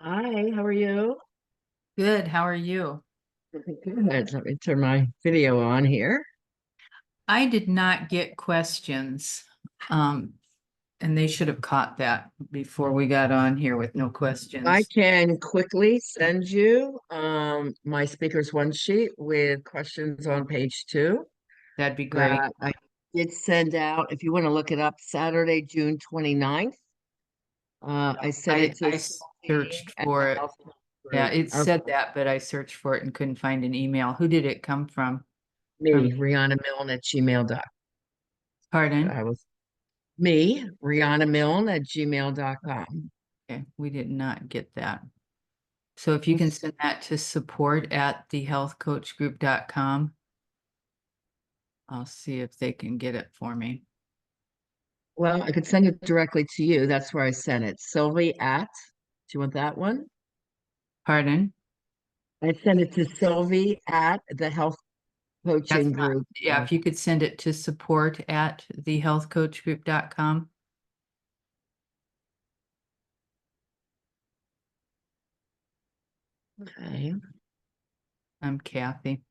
Hi, how are you? Good. How are you? Good. Let me turn my video on here. I did not get questions. Um, and they should have caught that before we got on here with no I questions. can quickly send you my speaker's one sheet with questions on page two That'd be great. that I did send out. If you want to look it up, Saturday, June 29th. I sent it to I Sophie searched at the for it. Health Yeah, Group. it Okay. said that, but I searched for it and couldn't find an email. Who did it come from? From, Me, Riana Milne at gmail.com. pardon? I was me, Riana Milne at gmail.com. Okay, we did not get that. So if you can send that to support at thehealthcoachgroup.com, I'll see if they can get it for me. Well, I could send it directly to you. That's where I sent it. Sylvie at, do you want that one? Pardon? I sent it to Sylvie at the Health That's Coaching not, Group. yeah, if you could send it to support at thehealthcoachgroup.com. Okay. I'm Kathy.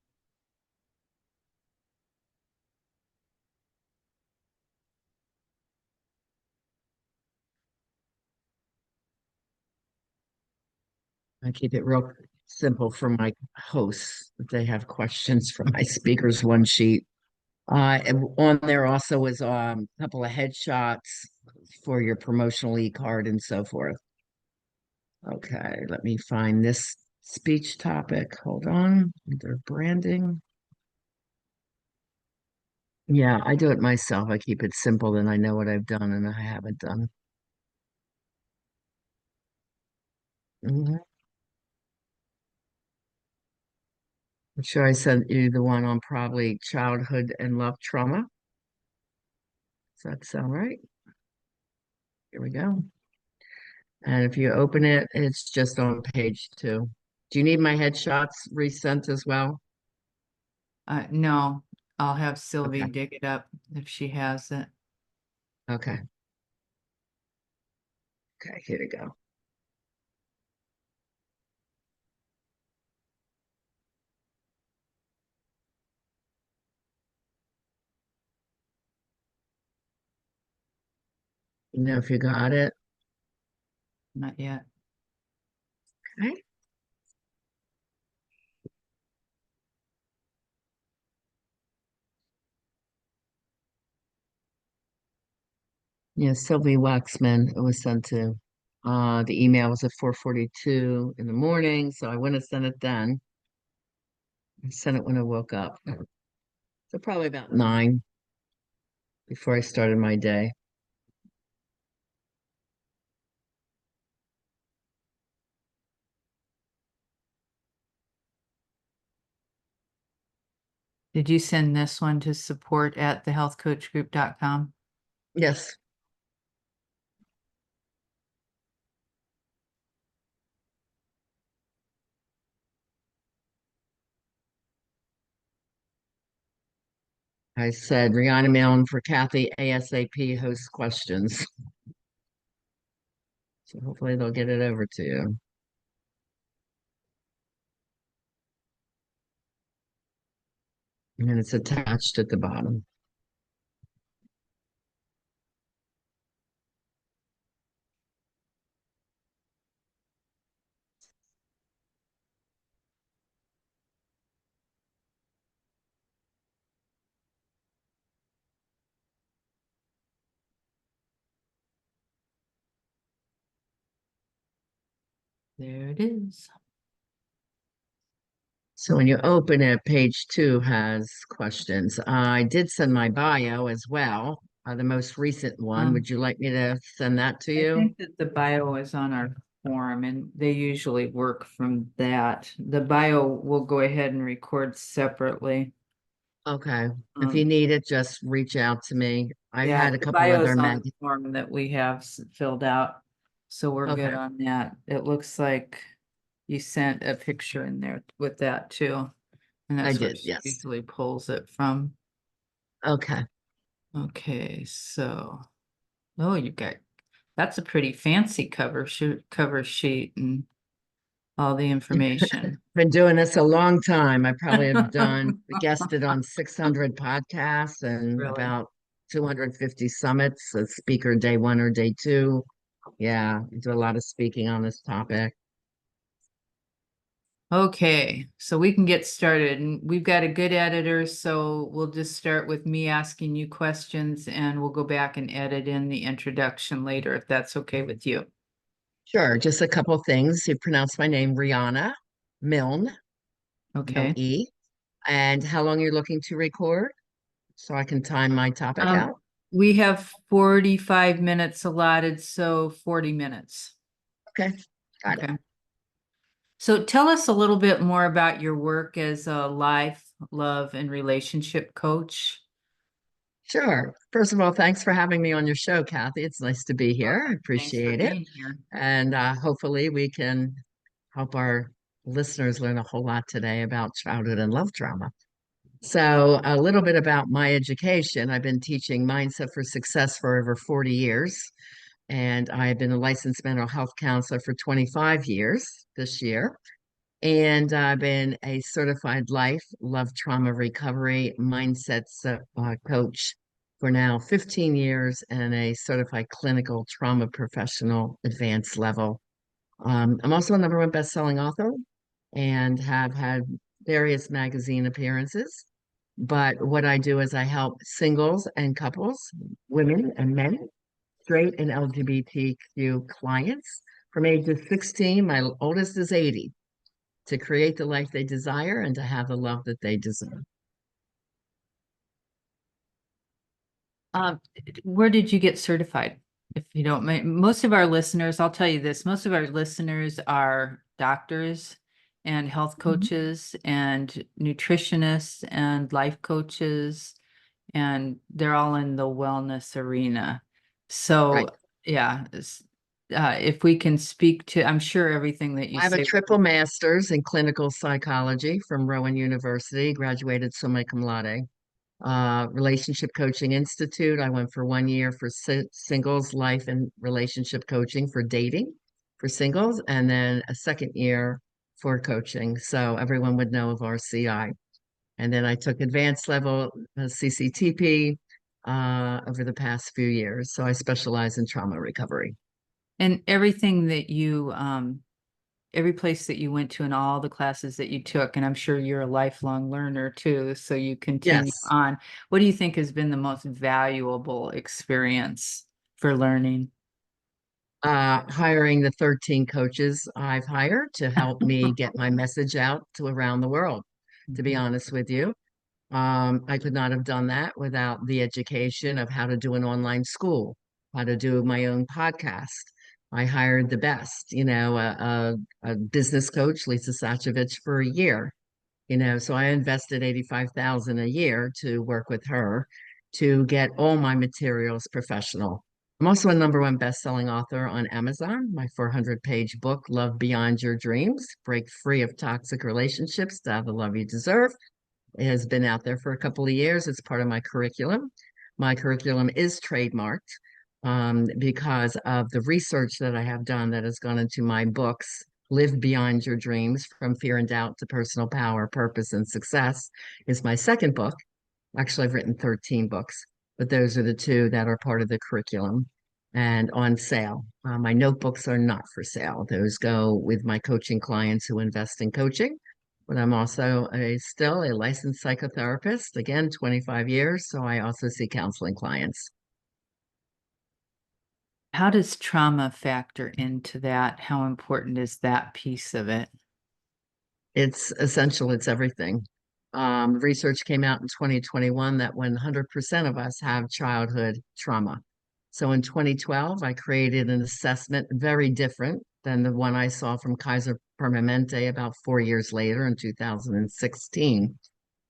I keep it real simple for my hosts if they have questions for my speakers one sheet. And on there also was a couple of headshots for your promotional e-card and so forth. Okay, let me find this speech topic. Hold on. Under branding. Yeah, I do it myself. I keep it simple, then I know what I've done and I haven't done. Mhm. I'm sure I sent you the one on probably childhood and love trauma. Does that sound right? Here we go. And if you open it, it's just on page two. Do you need my headshots resent as well? No, I'll have Sylvie Okay. dig it up if she has it. Okay. Okay. Here we go. You know if you got it. Not yet. Okay. Yeah, Sylvie Waxman, it was sent to. The email was at 4:42 in the morning, so I wouldn't have sent it then. I sent it when I woke up. So probably about nine before I started my day. Did you send this one to support at thehealthcoachgroup.com? Yes, I said Rihanna Milne for Kathy ASAP host questions. So hopefully they'll get it over to you. And it's attached at the bottom. There it is. So when you open it, page two has questions. I did send my bio as well, the most recent one. Um, Would you like me to send that to I you? think that the bio is on our form and they usually work from that. The bio will go ahead and record separately. Okay. If you Um, need it, just reach out to me. I yeah, had a the couple bio other is on mag. the form that we have filled out. So we're good Okay, on that. It looks like you sent a picture in there with that too. And I that's where did. she Yes. usually pulls it from. Okay. Okay, oh, you got, that's a pretty fancy cover sheet and. all the information. Been doing this a long time. I probably have done guested on 600 podcasts and Really? about 250 summits as speaker day one or day two. Yeah, I do a lot of speaking on this topic. Okay, so we can get started. And we've got a good editor, so we'll just start with me asking you questions and we'll go back and edit in the introduction later if that's okay with you. Sure, just a couple things. You pronounce my name Riana Milne, no Okay. E. And how long you're looking to record so I can time my topic Um, out? we have 45 minutes allotted, so 40 minutes. Okay, got it. Okay. So tell us a little bit more about your work as a life, love, and relationship coach. Sure. First of all, thanks for having me on your show, Kathy. It's nice to be here. I Thanks for appreciate it. being here. And hopefully we can help our listeners learn a whole lot today about childhood and love trauma. So, a little bit about my education. I've been teaching Mindset for Success for over 40 years, and I've been a licensed mental health counselor for 25 years this year. And I've been a certified life, love, trauma recovery mindset coach for now 15 years and a certified clinical trauma professional advanced level. I'm also a number one best-selling author and have had various magazine appearances. But what I do is I help singles and couples, women and men, straight and LGBTQ clients from ages 16, my oldest is 80, to create the life they desire and to have the love that they deserve. Um, where did you get certified? If you don't mind, most of our listeners, I'll tell you this, most of our listeners are doctors and health Mhm. coaches and nutritionists and life coaches, and they're all in the wellness arena. So, Right. yeah, if we can speak to, I'm sure everything that you I have a say. triple master's in clinical psychology from Rowan University, graduated summa cum laude. Relationship Coaching Institute. I went for 1 year for singles, life, and relationship coaching for dating for singles, and then a second year for coaching. So everyone would know of RCI. And then I took advanced level CCTP over the past few years. So I specialize in trauma recovery. And everything that you, every place that you went to and all the classes that you took, and I'm sure you're a lifelong learner too, so you continue Yes. on. What do you think has been the most valuable experience for learning? Hiring the 13 coaches I've hired to help me get my message out to around the world, to be Mhm. honest with you. I could not have done that without the education of how to do an online school, how to do my own podcast. I hired the best, a business coach, Lisa Sachovich, for a year. So I invested 85,000 a year to work with her to get all my materials professional. I'm also a number one best-selling author on Amazon. My 400-page book, Love Beyond Your Dreams, Break Free of Toxic Relationships to Have the Love You Deserve, it has been out there for a couple of years. It's part of my curriculum. My curriculum is trademarked because of the research that I have done that has gone into my books. Live Beyond Your Dreams, From Fear and Doubt to Personal Power, Purpose, and Success is my second book. Actually, I've written 13 books, but those are the two that are part of the curriculum and on sale. My notebooks are not for sale. Those go with my coaching clients who invest in coaching. But I'm also still a licensed psychotherapist, again, 25 years. So I also see counseling clients. How does trauma factor into that? How important is that piece of it? It's essential, it's everything. Research came out in 2021 that 100% of us have childhood trauma. So in 2012, I created an assessment very different than the one I saw from Kaiser Permanente about 4 years later in 2016.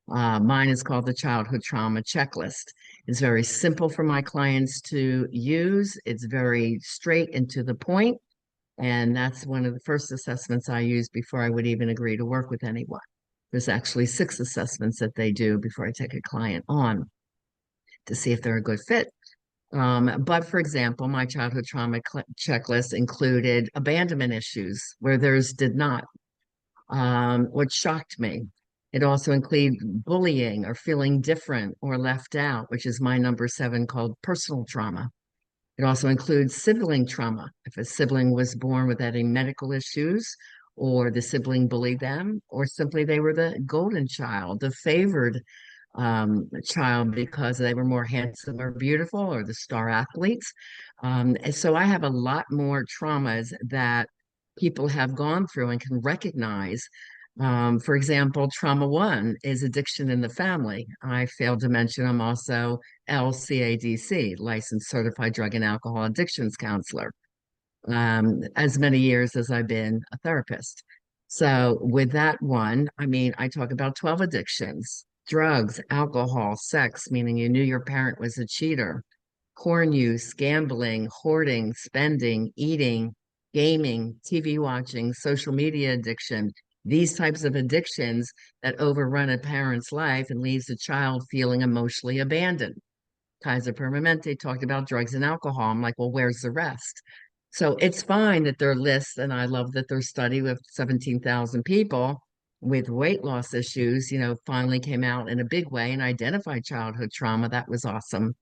Mine is called the Childhood Trauma Checklist. It's very simple for my clients to use. It's very straight and to the point. And that's one of the first assessments I use before I would even agree to work with anyone. There's actually 6 assessments that they do before I take a client on to see if they're a good fit. But for example, my childhood trauma checklist included abandonment issues where theirs did not. what shocked me. It also includes bullying or feeling different or left out, which is my number seven called personal trauma. It also includes sibling trauma. If a sibling was born with any medical issues, or the sibling bullied them, or simply they were the golden child, the favored child because they were more handsome or beautiful, or the star athletes. And so I have a lot more traumas that people have gone through and can recognize. For example, trauma one is addiction in the family. I failed to mention I'm also LCADC, licensed certified drug and alcohol addictions counselor, as many years as I've been a therapist. So with that one, I mean, I talk about 12 addictions, drugs, alcohol, sex, meaning you knew your parent was a cheater, porn use, gambling, hoarding, spending, eating, gaming, TV watching, social media addiction, these types of addictions that overrun a parent's life and leaves a child feeling emotionally abandoned. Kaiser Permanente talked about drugs and alcohol. I'm like, well, where's the rest? So it's fine that their list, and I love that their study with 17,000 people with weight loss issues, finally came out in a big way and identified childhood trauma. That was awesome.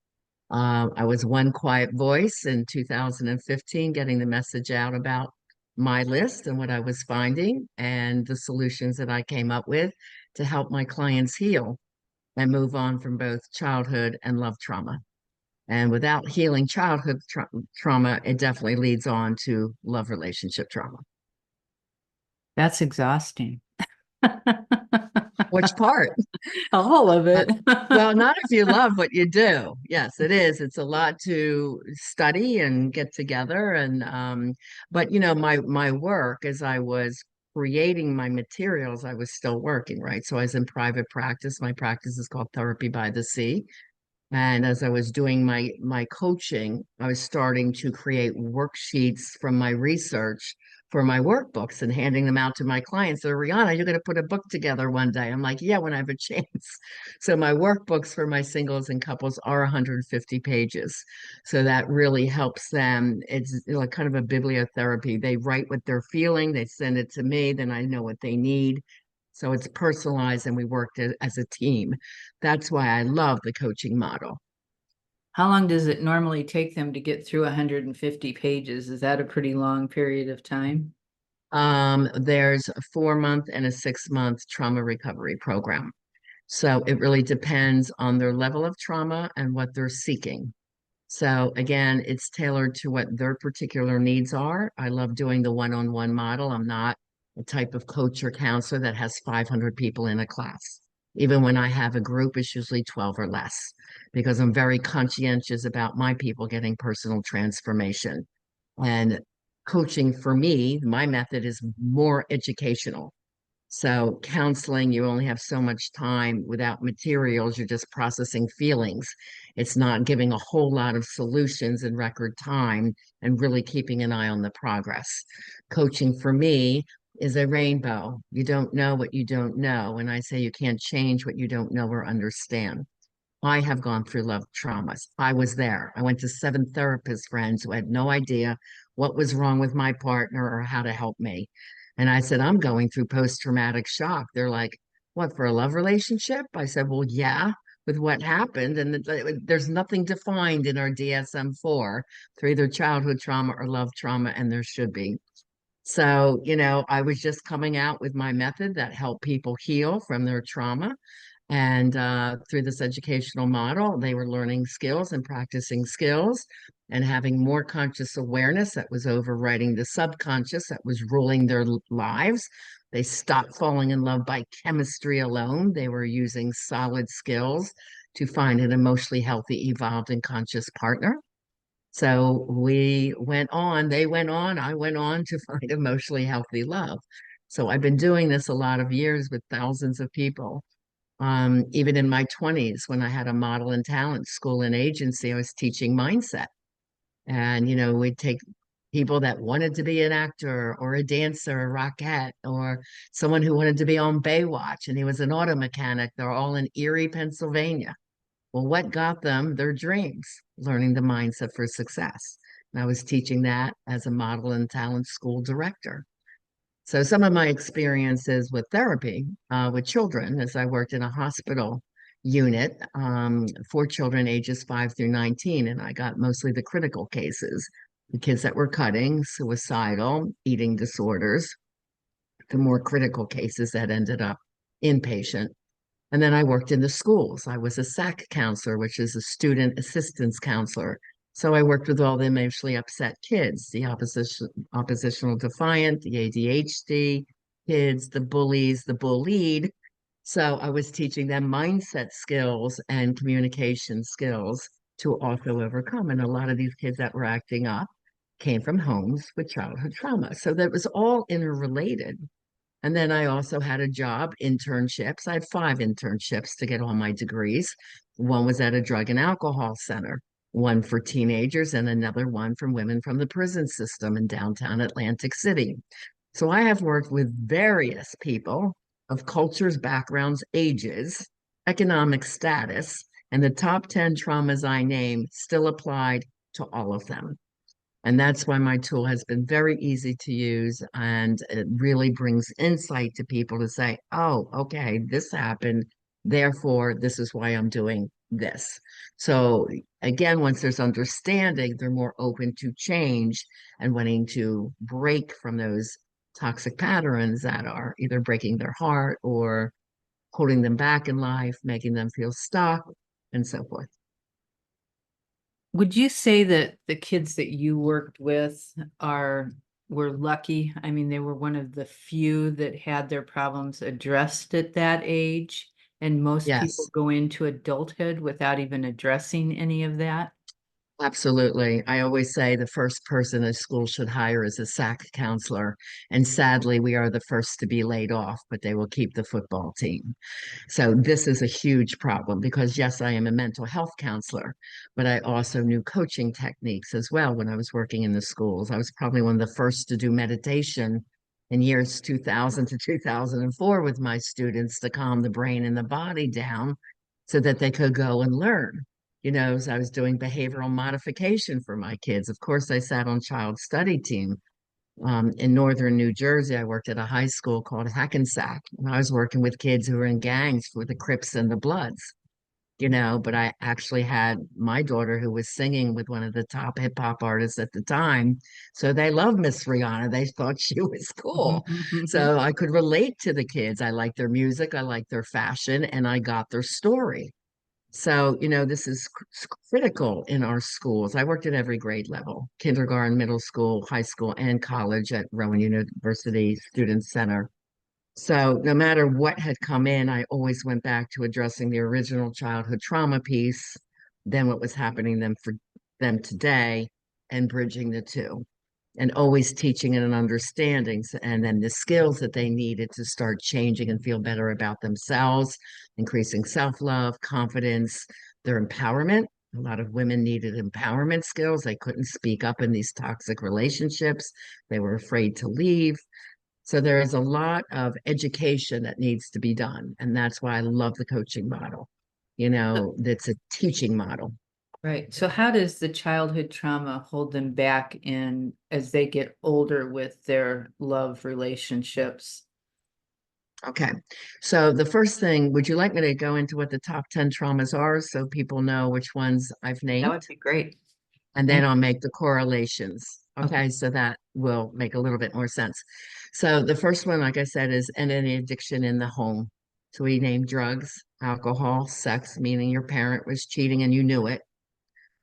I was one quiet voice in 2015, getting the message out about my list and what I was finding and the solutions that I came up with to help my clients heal and move on from both childhood and love trauma. And without healing childhood trauma, it definitely leads on to love relationship trauma. That's exhausting. Which part? All of Uh, it. well, not if you love what you do. Yes, it is. It's a lot to study and get together. And but my work as I was creating my materials, I was still working, right? So I was in private practice. My practice is called Therapy by the Sea. And as I was doing my coaching, I was starting to create worksheets from my research for my workbooks and handing them out to my clients. So, Riana, you're going to put a book together one day. I'm like, yeah, when I have a chance. So my workbooks for my singles and couples are 150 pages. So that really helps them. It's like kind of a bibliotherapy. They write what they're feeling, they send it to me, then I know what they need. So it's personalized and we worked as a team. That's why I love the coaching model. How long does it normally take them to get through 150 pages? Is that a pretty long period of time? There's a 4 month and a 6 month trauma recovery program. So it really depends on their level of trauma and what they're seeking. So again, it's tailored to what their particular needs are. I love doing the one-on-one model. I'm not a type of coach or counselor that has 500 people in a class. Even when I have a group, it's usually 12 or less because I'm very conscientious about my people getting personal transformation. And coaching for me, my method is more educational. So counseling, you only have so much time without materials. You're just processing feelings. It's not giving a whole lot of solutions in record time and really keeping an eye on the progress. Coaching for me is a rainbow. You don't know what you don't know. And I say you can't change what you don't know or understand. I have gone through love traumas. I was there. I went to 7 therapist friends who had no idea what was wrong with my partner or how to help me. And I said, I'm going through post-traumatic shock. They're like, what, for a love relationship? I said, well, yeah, with what happened. And there's nothing defined in our DSM-4 for either childhood trauma or love trauma, and there should be. So, I was just coming out with my method that helped people heal from their trauma. And through this educational model, they were learning skills and practicing skills and having more conscious awareness that was overriding the subconscious that was ruling their lives. They stopped falling in love by chemistry alone. They were using solid skills to find an emotionally healthy, evolved, and conscious partner. So we went on, they went on, I went on to find emotionally healthy love. So I've been doing this a lot of years with thousands of people. Even in my 20s, when I had a model and talent school and agency, I was teaching mindset. And, we'd take people that wanted to be an actor or a dancer, a rockette, or someone who wanted to be on Baywatch, and he was an auto mechanic. They're all in Erie, Pennsylvania. Well, what got them their dreams? Learning the mindset for success. And I was teaching that as a model and talent school director. So some of my experiences with therapy with children, as I worked in a hospital unit for children ages 5 through 19, and I got mostly the critical cases, the kids that were cutting, suicidal, eating disorders, the more critical cases that ended up inpatient. And then I worked in the schools. I was a SAC counselor, which is a student assistance counselor. So I worked with all the emotionally upset kids, the oppositional defiant, the ADHD kids, the bullies, the bullied. So I was teaching them mindset skills and communication skills to also overcome. And a lot of these kids that were acting up came from homes with childhood trauma. So that was all interrelated. And then I also had a job, internships. I had 5 internships to get all my degrees. One was at a drug and alcohol center, one for teenagers, and another one from women from the prison system in downtown Atlantic City. So I have worked with various people of cultures, backgrounds, ages, economic status, and the top 10 traumas I name still applied to all of them. And that's why my tool has been very easy to use, and it really brings insight to people to say, oh, okay, this happened. Therefore, this is why I'm doing this. So, again, once there's understanding, they're more open to change and wanting to break from those toxic patterns that are either breaking their heart or holding them back in life, making them feel stuck, and so forth. Would you say that the kids that you worked with are were lucky? I mean, they were one of the few that had their problems addressed at that age, and most people Yes. go into adulthood without even addressing any of that. Absolutely. I always say the first person a school should hire is a SAC counselor. And sadly, we are the first to be laid off, but they will keep the football team. So this is a huge problem because, yes, I am a mental health counselor, but I also knew coaching techniques as well when I was working in the schools. I was probably one of the first to do meditation in years 2000 to 2004 with my students to calm the brain and the body down so that they could go and learn. As I was doing behavioral modification for my kids. Of course, I sat on child study team in northern New Jersey. I worked at a high school called Hackensack, and I was working with kids who were in gangs for the Crips and the Bloods. But I actually had my daughter who was singing with one of the top hip hop artists at the time. So they loved Miss Rihanna. They thought she was cool. So I could relate to the kids. I liked their music, I liked their fashion, and I got their story. So, this is critical in our schools. I worked at every grade level, kindergarten, middle school, high school, and college at Rowan University Student Center. So, no matter what had come in, I always went back to addressing the original childhood trauma piece, then what was happening them for them today, and bridging the two and always teaching and understanding and then the skills that they needed to start changing and feel better about themselves, increasing self-love, confidence, their empowerment. A lot of women needed empowerment skills. They couldn't speak up in these toxic relationships. They were afraid to leave. So there is a lot of education that needs to be done. And that's why I love the coaching model. That's a teaching model. Right. So how does the childhood trauma hold them back in as they get older with their love relationships? Okay. So the first thing, would you like me to go into what the top 10 traumas are so people know which ones I've That named? would be great. And then Thank I'll make the correlations. you. Okay. Okay. So that will make a little bit more sense. So the first one, like I said, is any addiction in the home. So we named drugs, alcohol, sex, meaning your parent was cheating and you knew it,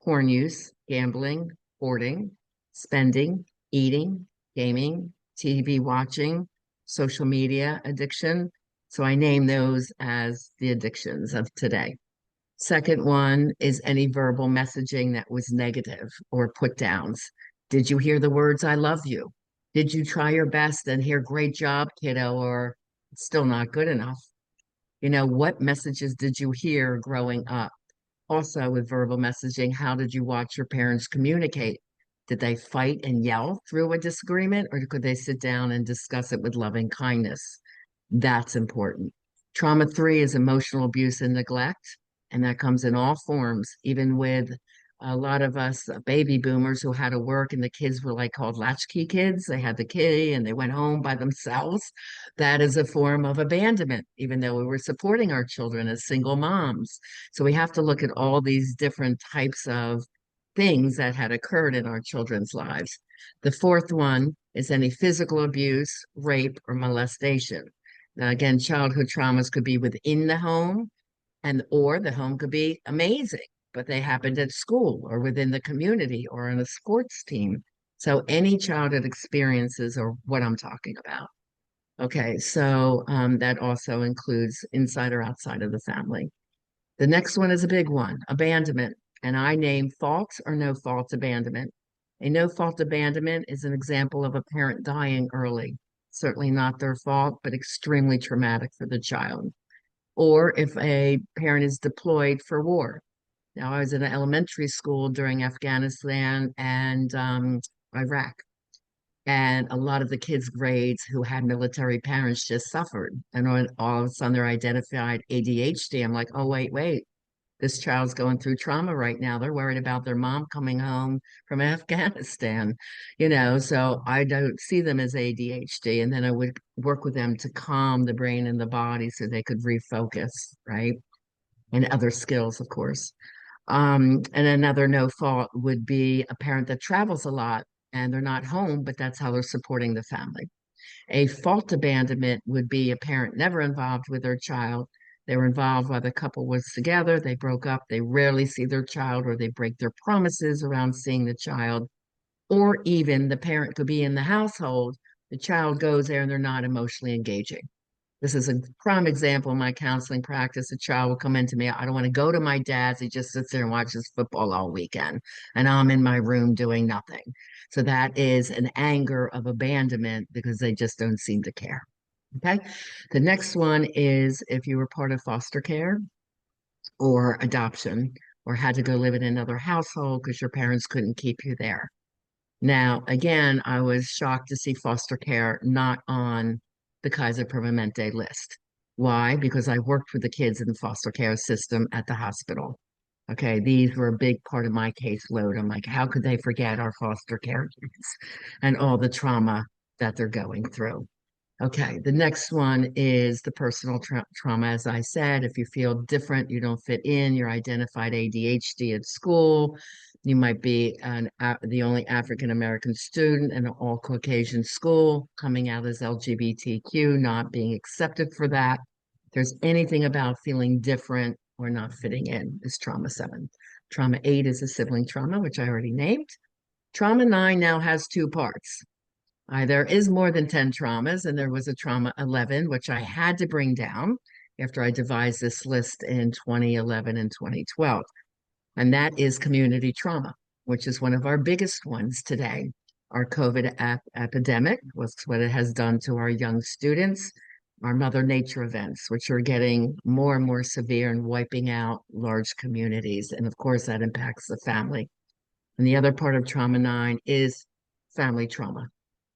porn use, gambling, hoarding, spending, eating, gaming, TV watching, social media addiction. So I name those as the addictions of today. Second one is any verbal messaging that was negative or put downs. Did you hear the words, I love you? Did you try your best and hear great job, kiddo, or it's still not good enough? What messages did you hear growing up? Also, with verbal messaging, how did you watch your parents communicate? Did they fight and yell through a disagreement, or could they sit down and discuss it with loving kindness? That's important. Trauma 3 is emotional abuse and neglect, and that comes in all forms, even with A lot of us baby boomers who had to work and the kids were like called latchkey kids. They had the key and they went home by themselves. That is a form of abandonment, even though we were supporting our children as single moms. So we have to look at all these different types of things that had occurred in our children's lives. The fourth one is any physical abuse, rape, or molestation. Now, again, childhood traumas could be within the home and or the home could be amazing, but they happened at school or within the community or on a sports team. So any childhood experiences are what I'm talking about. Okay, so that also includes inside or outside of the family. The next one is a big one, abandonment. And I name fault or no fault abandonment. A no fault abandonment is an example of a parent dying early. Certainly not their fault, but extremely traumatic for the child. Or if a parent is deployed for war. Now, I was in an elementary school during Afghanistan and Iraq, and a lot of the kids' grades who had military parents just suffered. And when all of a sudden they're identified ADHD, I'm like, oh, wait, this child's going through trauma right now. They're worried about their mom coming home from Afghanistan, so I don't see them as ADHD. And then I would work with them to calm the brain and the body so they could refocus, right? And other skills, of course. And another no fault would be a parent that travels a lot and they're not home, but that's how they're supporting the family. A fault abandonment would be a parent never involved with their child. They were involved while the couple was together. They broke up. They rarely see their child or they break their promises around seeing the child. Or even the parent could be in the household. The child goes there and they're not emotionally engaging. This is a prime example in my counseling practice. A child will come into me, I don't want to go to my dad's. He just sits there and watches football all weekend, and I'm in my room doing nothing. So that is an anger of abandonment because they just don't seem to care. Okay. The next one is if you were part of foster care or adoption or had to go live in another household because your parents couldn't keep you there. Now, again, I was shocked to see foster care not on the Kaiser Permanente list. Why? Because I worked with the kids in the foster care system at the hospital. Okay, these were a big part of my caseload. I'm like, how could they forget our foster care kids and all the trauma that they're going through? Okay, the next one is the personal trauma. As I said, if you feel different, you don't fit in, you're identified ADHD at school, you might be the only African American student in an all Caucasian school, coming out as LGBTQ, not being accepted for that. If there's anything about feeling different or not fitting in, is trauma 7. Trauma 8 is a sibling trauma, which I already named. Trauma 9 now has two parts. There is more than 10 traumas, and there was a trauma 11, which I had to bring down after I devised this list in 2011 and 2012. And that is community trauma, which is one of our biggest ones today. Our COVID epidemic was what it has done to our young students, our Mother Nature events, which are getting more and more severe and wiping out large communities. And of course, that impacts the family. And the other part of trauma 9 is family trauma.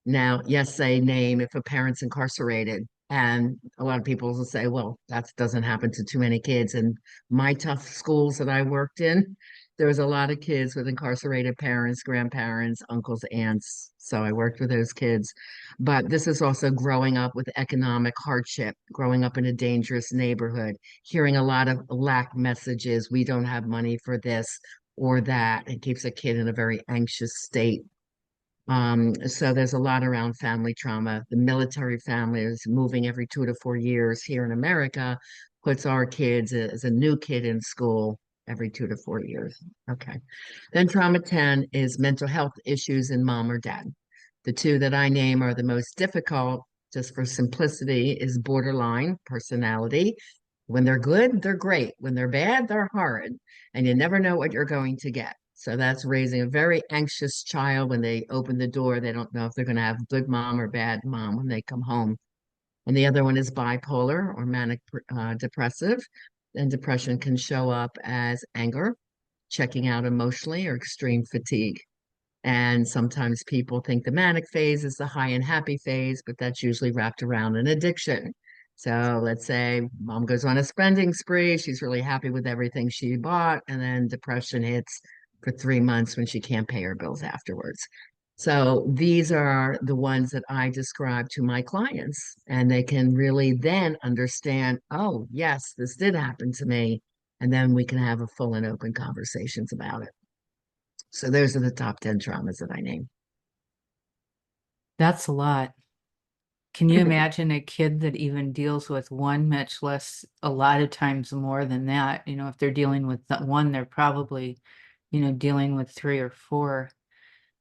Now, yes, they name if a parent's incarcerated, and a lot of people will say, well, that doesn't happen to too many kids. And my tough schools that I worked in, there was a lot of kids with incarcerated parents, grandparents, uncles, aunts. So I worked with those kids. But this is also growing up with economic hardship, growing up in a dangerous neighborhood, hearing a lot of lack messages. We don't have money for this or that. It keeps a kid in a very anxious state. So there's a lot around family trauma. The military families moving every 2 to 4 years here in America puts our kids as a new kid in school every 2 to 4 years. Okay. Then trauma 10 is mental health issues in mom or dad. The two that I name are the most difficult, just for simplicity, is borderline personality. When they're good, they're great. When they're bad, they're horrid. And you never know what you're going to get. So that's raising a very anxious child when they open the door. They don't know if they're going to have good mom or bad mom when they come home. And the other one is bipolar or manic depressive. And depression can show up as anger, checking out emotionally, or extreme fatigue. And sometimes people think the manic phase is the high and happy phase, but that's usually wrapped around an addiction. So let's say mom goes on a spending spree. She's really happy with everything she bought, and then depression hits. for 3 months when she can't pay her bills afterwards. So these are the ones that I describe to my clients, and they can really then understand, oh, yes, this did happen to me. And then we can have a full and open conversations about it. So those are the top 10 traumas that I name. That's a lot. Can you imagine a kid that even deals with one, much less a lot of times more than that? You know, if they're dealing with one, they're probably, dealing with three or four.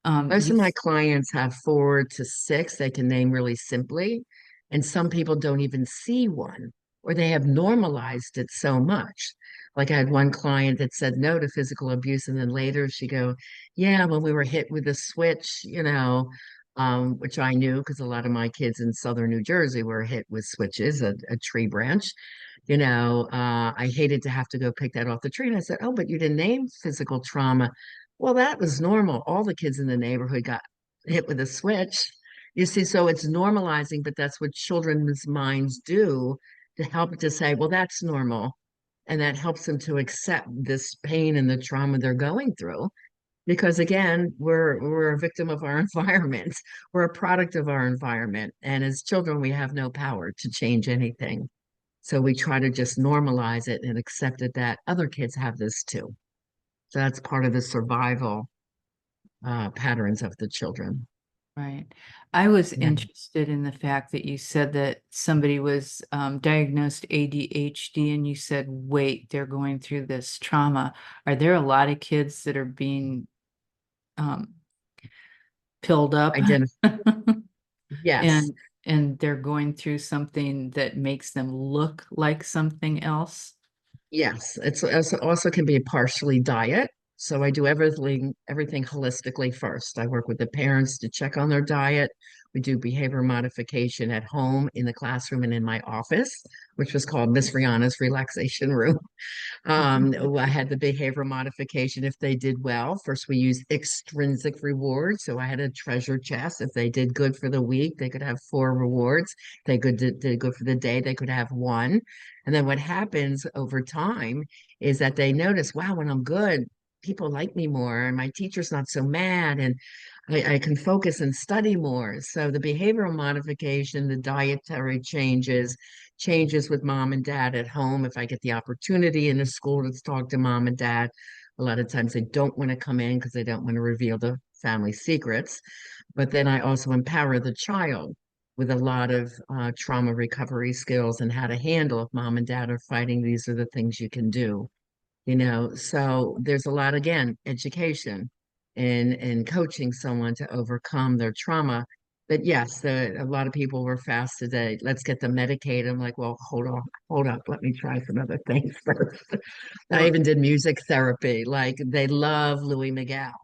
Most You, of my clients have 4 to 6 they can name really simply, and some people don't even see one, or they have normalized it so much. Like I had one client that said no to physical abuse, and then later she go, "Yeah, when we were hit with a switch, which I knew because a lot of my kids in southern New Jersey were hit with switches, a tree branch. I hated to have to go pick that off the tree." And I said, "Oh, but you didn't name physical trauma." Well, that was normal. All the kids in the neighborhood got hit with a switch. You see, so it's normalizing, but that's what children's minds do to help to say, well, that's normal. And that helps them to accept this pain and the trauma they're going through. Because again, we're a victim of our environment. We're a product of our environment. And as children, we have no power to change anything. So we try to just normalize it and accept it that other kids have this too. So that's part of the survival patterns of the children. right. I was Yeah, interested in the fact that you said that somebody was diagnosed ADHD and you said, wait, they're going through this trauma. Are there a lot of kids that are being um, pilled up identify. Yes, and they're going through something that makes them look like something else? yes. It's also can be partially diet. So I do everything holistically first. I work with the parents to check on their diet. We do behavior modification at home, in the classroom, and in my office, which was called Miss Rihanna's Relaxation Room. I had the behavior modification if they did well. First, we used extrinsic rewards. So I had a treasure chest. If they did good for the week, they could have 4 rewards. If they did good for the day, they could have one. And then what happens over time is that they notice, wow, when I'm good, people like me more, and my teacher's not so mad, and I can focus and study more. So the behavioral modification, the dietary changes with mom and dad at home. If I get the opportunity in the school to talk to mom and dad, a lot of times they don't want to come in because they don't want to reveal the family secrets. But then I also empower the child with a lot of trauma recovery skills and how to handle if mom and dad are fighting. These are the things you can do. So there's a lot, again, education and coaching someone to overcome their trauma. But yes, a lot of people were fast today. Let's get them medicated. I'm like, well, hold up, let me try some other things first. I Well, even did music therapy. Like they love Louis Miguel,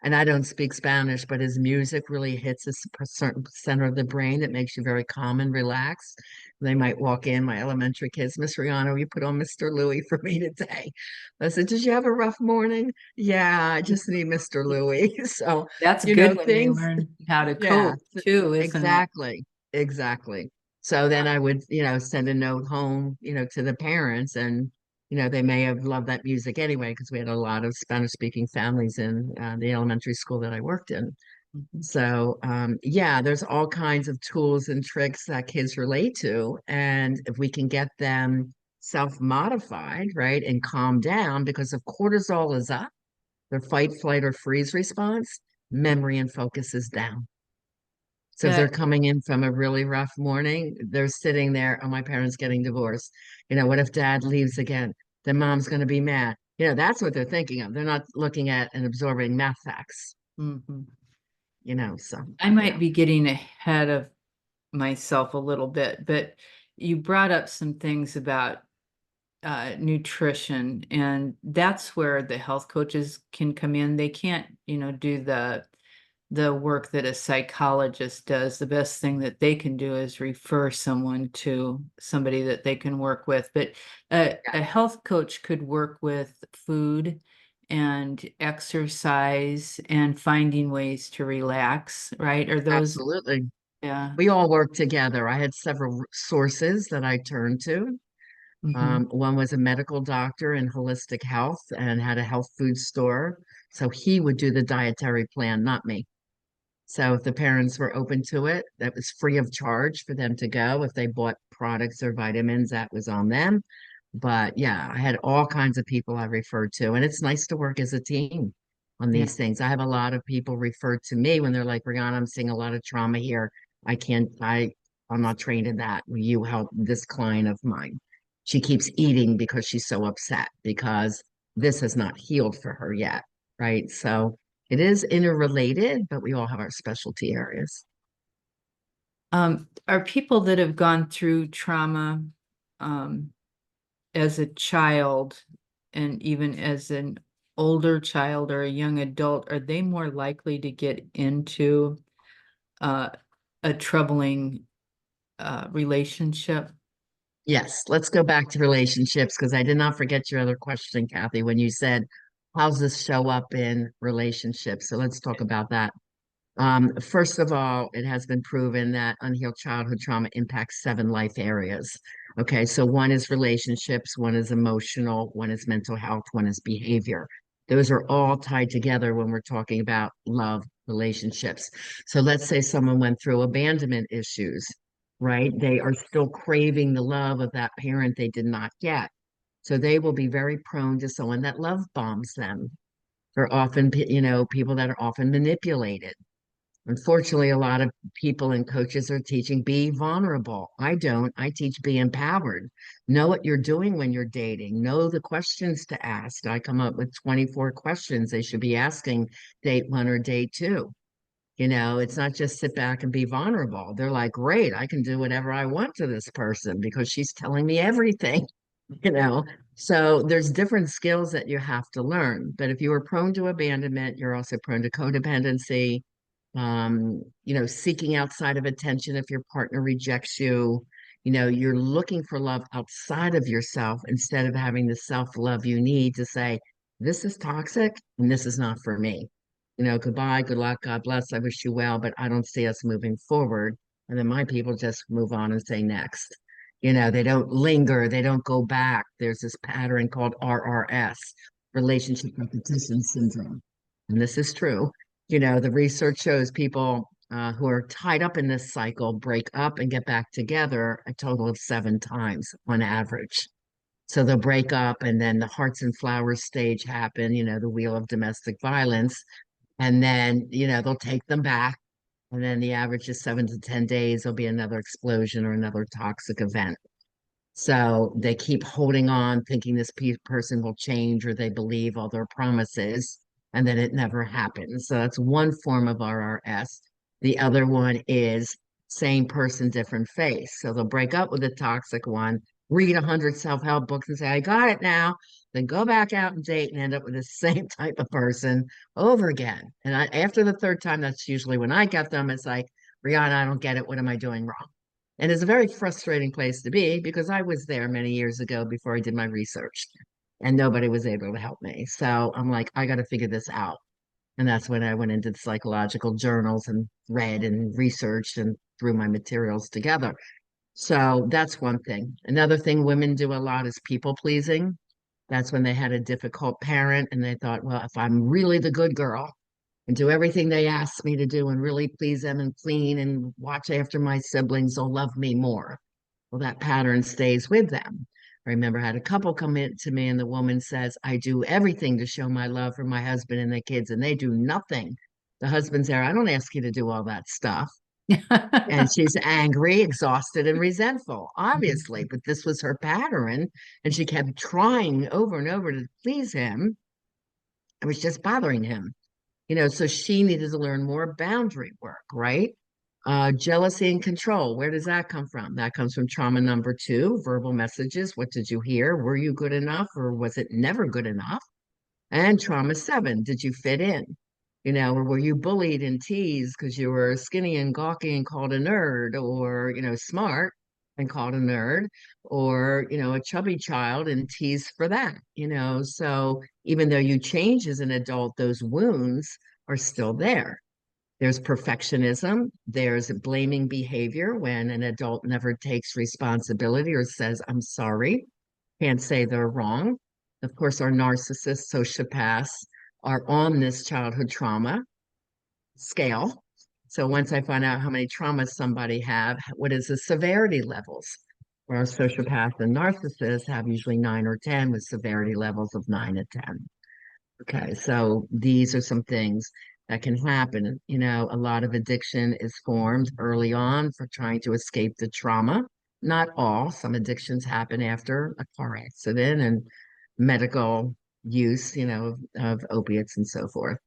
and I don't speak Spanish, but his music really hits a certain center of the brain that makes you very calm and relaxed. They might walk in, my elementary kids, Miss Rihanna, you put on Mr. Louis for me today. I said, did you have a rough morning? Yeah, I just need Mr. Louis. So, that's good when they things, learn how to yeah, cope too, isn't it? exactly, exactly. So then I would, send a note home, to the parents, and they may have loved that music anyway because we had a lot of Spanish speaking families in the elementary school that I worked in. Mhm. So yeah, there's all kinds of tools and tricks that kids relate to, and if we can get them self-modified, right, and calm down because if cortisol is up, their fight, flight, or freeze response, memory and focus is down. So if Yeah. they're coming in from a really rough morning, they're sitting there, oh, my parents getting divorced. What if dad leaves again? Then mom's going to be mad. That's what they're thinking of. They're not looking at and absorbing math facts, Mhm. so I might yeah. be getting ahead of myself a little bit, but you brought up some things about nutrition, and that's where the health coaches can come in. They can't, do the work that a psychologist does. The best thing that they can do is refer someone to somebody that they can work with. But a health coach could work with food and exercise and finding ways to relax, right? Are those, Absolutely. yeah. We all work together. I had several sources that I turned to. Hmm. One was a medical doctor in holistic health and had a health food store. So he would do the dietary plan, not me. So if the parents were open to it, that was free of charge for them to go. If they bought products or vitamins, that was on them. But yeah, I had all kinds of people I referred to, and it's nice to work as a team on Yeah. these things. I have a lot of people refer to me when they're like, Rihanna, I'm seeing a lot of trauma here. I can't, I'm not trained in that. Will you help this client of mine? She keeps eating because she's so upset because this has not healed for her yet, right? So it is interrelated, but we all have our specialty areas. Are people that have gone through trauma, um, as a child and even as an older child or a young adult, are they more likely to get into uh, a troubling relationship? Yes, let's go back to relationships because I did not forget your other question, Kathy, when you said, how's this show up in relationships? So let's talk about that. First of all, it has been proven that unhealed childhood trauma impacts 7 life areas. Okay, so one is relationships, one is emotional, one is mental health, one is behavior. Those are all tied together when we're talking about love relationships. So let's say someone went through abandonment issues, right? They are still craving the love of that parent they did not get. So they will be very prone to someone that love bombs them. They're often, people that are often manipulated. Unfortunately, a lot of people and coaches are teaching be vulnerable. I don't. I teach be empowered. Know what you're doing when you're dating. Know the questions to ask. I come up with 24 questions they should be asking date one or date two. It's not just sit back and be vulnerable. They're like, great, I can do whatever I want to this person because she's telling me everything, you know. So there's different skills that you have to learn. But if you are prone to abandonment, you're also prone to codependency, seeking outside of attention if your partner rejects you. You're looking for love outside of yourself instead of having the self-love you need to say, this is toxic and this is not for me. Goodbye, good luck, God bless, I wish you well, but I don't see us moving forward. And then my people just move on and say next. They don't linger, they don't go back. There's this pattern called RRS, relationship repetition syndrome. And this is true. The research shows people who are tied up in this cycle break up and get back together a total of 7 times on average. So they'll break up and then the hearts and flowers stage happen, the wheel of domestic violence. And then, they'll take them back. And then the average is 7 to 10 days, there'll be another explosion or another toxic event. So they keep holding on, thinking this person will change, or they believe all their promises, and then it never happens. So that's one form of RRS. The other one is same person, different face. So they'll break up with a toxic one, read 100 self-help books and say, I got it now. Then go back out and date and end up with the same type of person over again. And after the third time, that's usually when I get them. It's like, Rihanna, I don't get it. What am I doing wrong? And it's a very frustrating place to be because I was there many years ago before I did my research and nobody was able to help me. So I'm like, I got to figure this out. And that's when I went into the psychological journals and read and researched and threw my materials together. So that's one thing. Another thing women do a lot is people pleasing. That's when they had a difficult parent and they thought, well, if I'm really the good girl, and do everything they ask me to do and really please them and clean and watch after my siblings, they'll love me more. Well, that pattern stays with them. I remember I had a couple come in to me and the woman says, I do everything to show my love for my husband and the kids, and they do nothing. The husband's there, I don't ask you to do all that stuff. And she's angry, exhausted, and resentful, obviously, but this was her pattern. And she kept trying over and over to please him. It was just bothering him. So she needed to learn more boundary work, right? Jealousy and control. Where does that come from? That comes from trauma number 2, verbal messages. What did you hear? Were you good enough or was it never good enough? And trauma 7, did you fit in? Or were you bullied and teased because you were skinny and gawky and called a nerd, or, smart and called a nerd, or, a chubby child and teased for that? So even though you change as an adult, those wounds are still there. There's perfectionism, there's blaming behavior when an adult never takes responsibility or says, I'm sorry. Can't say they're wrong. Of course, our narcissists, sociopaths are on this childhood trauma scale. So once I find out how many traumas somebody have, what is the severity levels? Where sociopaths and narcissists have usually 9 or 10 with severity levels of 9 to 10. Okay, so these are some things that can happen. You know, a lot of addiction is formed early on for trying to escape the trauma. Not all, some addictions happen after a car accident and medical use, of opiates and so forth.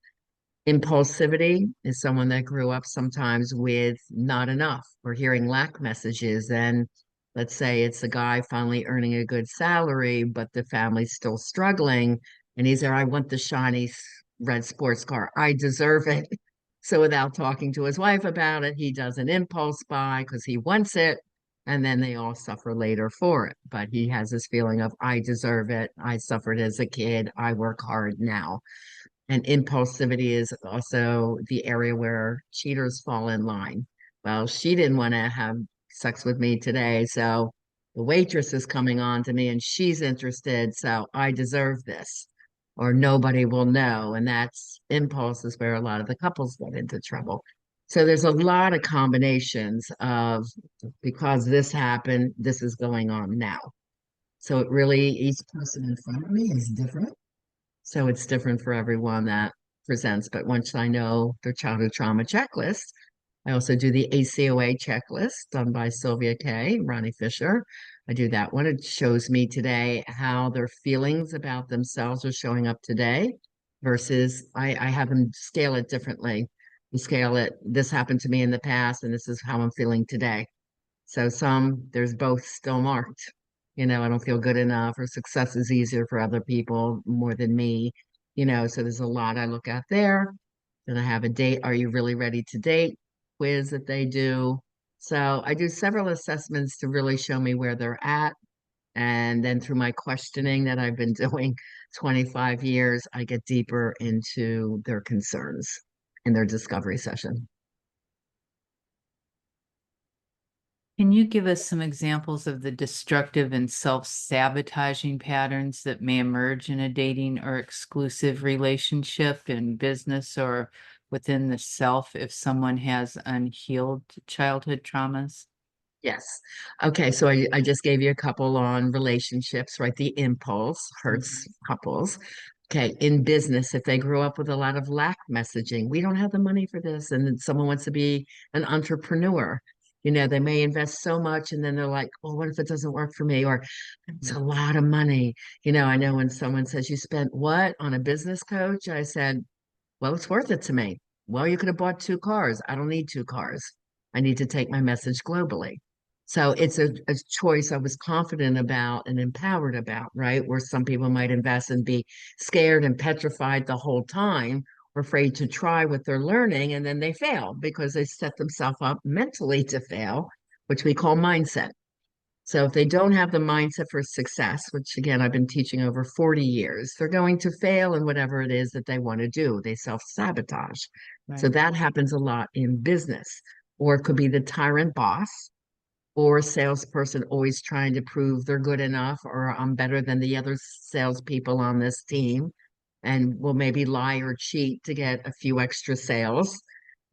Impulsivity is someone that grew up sometimes with not enough or hearing lack messages. And let's say it's a guy finally earning a good salary, but the family's still struggling. And he's there, I want the shiny red sports car. I deserve it. So without talking to his wife about it, he does an impulse buy because he wants it. And then they all suffer later for it. But he has this feeling of, I deserve it. I suffered as a kid. I work hard now. And impulsivity is also the area where cheaters fall in line. Well, she didn't want to have sex with me today, so the waitress is coming on to me and she's interested, so I deserve this, or nobody will know. And that's impulse is where a lot of the couples get into trouble. So there's a lot of combinations of because this happened, this is going on now. So it really, each person in front of me is different, so it's different for everyone that presents. But once I know their childhood trauma checklist, I also do the ACOA checklist done by Sylvia Kay, Ronnie Fisher. I do that one. It shows me today how their feelings about themselves are showing up today versus I have them scale it differently. We scale it, this happened to me in the past, and this is how I'm feeling today. So there's both still marked. I don't feel good enough, or success is easier for other people more than me. So there's a lot I look at there. Then I have a date. Are you really ready to date? Quiz that they do. So I do several assessments to really show me where they're at. And then through my questioning that I've been doing 25 years, I get deeper into their concerns in their discovery session. Can you give us some examples of the destructive and self-sabotaging patterns that may emerge in a dating or exclusive relationship in business or within the self if someone has unhealed childhood traumas? Yes. Okay. So I just gave you a couple on relationships, right? The impulse hurts Mhm. couples. Okay. In business, if they grew up with a lot of lack messaging, we don't have the money for this. And then someone wants to be an entrepreneur. They may invest so much and then they're like, well, what if it doesn't work for me? Or it's a lot of money. I know when someone says, you spent what on a business coach? I said, well, it's worth it to me. Well, you could have bought 2 cars. I don't need 2 cars. I need to take my message globally. So it's a choice I was confident about and empowered about, right? Where some people might invest and be scared and petrified the whole time, or afraid to try what they're learning, and then they fail because they set themselves up mentally to fail, which we call mindset. So if they don't have the mindset for success, which again, I've been teaching over 40 years, they're going to fail in whatever it is that they want to do. They self-sabotage. So Right. that happens a lot in business, or it could be the tyrant boss or a salesperson always trying to prove they're good enough or I'm better than the other salespeople on this team and will maybe lie or cheat to get a few extra sales.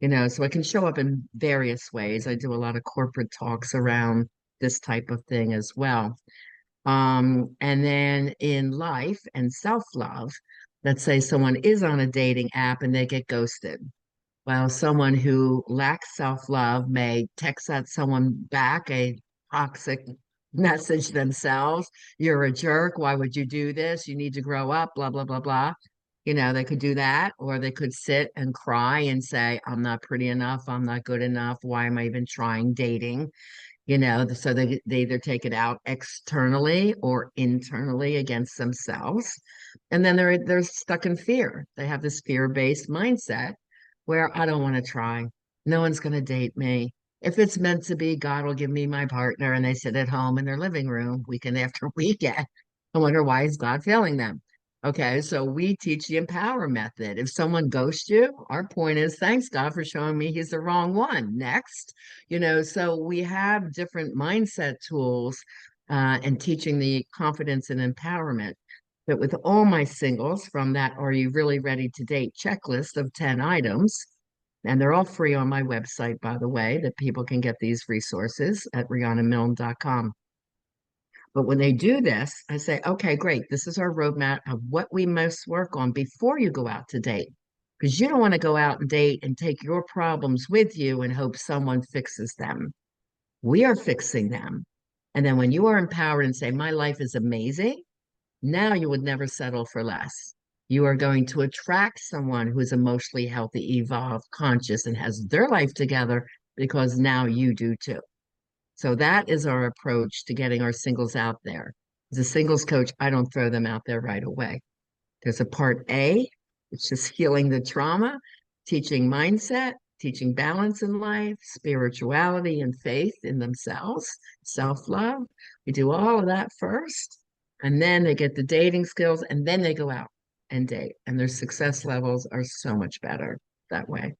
So it can show up in various ways. I do a lot of corporate talks around this type of thing as well. And then in life and self-love, let's say someone is on a dating app and they get ghosted. Well, someone who lacks self-love may text at someone back a toxic message themselves. You're a jerk. Why would you do this? You need to grow up, blah, blah, blah, blah. They could do that, or they could sit and cry and say, I'm not pretty enough. I'm not good enough. Why am I even trying dating? So they either take it out externally or internally against themselves. And then they're stuck in fear. They have this fear-based mindset where I don't want to try. No one's going to date me. If it's meant to be, God will give me my partner. And they sit at home in their living room weekend after weekend. I wonder why is God failing them? Okay, so we teach the empower method. If someone ghosts you, our point is thanks God for showing me he's the wrong one. Next, so we have different mindset tools and teaching the confidence and empowerment. But with all my singles from that Are You Really Ready to Date checklist of 10 items, and they're all free on my website, by the way, that people can get these resources at rianamilne.com. But when they do this, I say, okay, great. This is our roadmap of what we must work on before you go out to date. Because you don't want to go out and date and take your problems with you and hope someone fixes them. We are fixing them. And then when you are empowered and say, my life is amazing, now you would never settle for less. You are going to attract someone who is emotionally healthy, evolved, conscious, and has their life together because now you do too. So that is our approach to getting our singles out there. As a singles coach, I don't throw them out there right away. There's a part A, which is healing the trauma, teaching mindset, teaching balance in life, spirituality and faith in themselves, self-love. We do all of that first, and then they get the dating skills, and then they go out and date, and their success levels are so much better that way.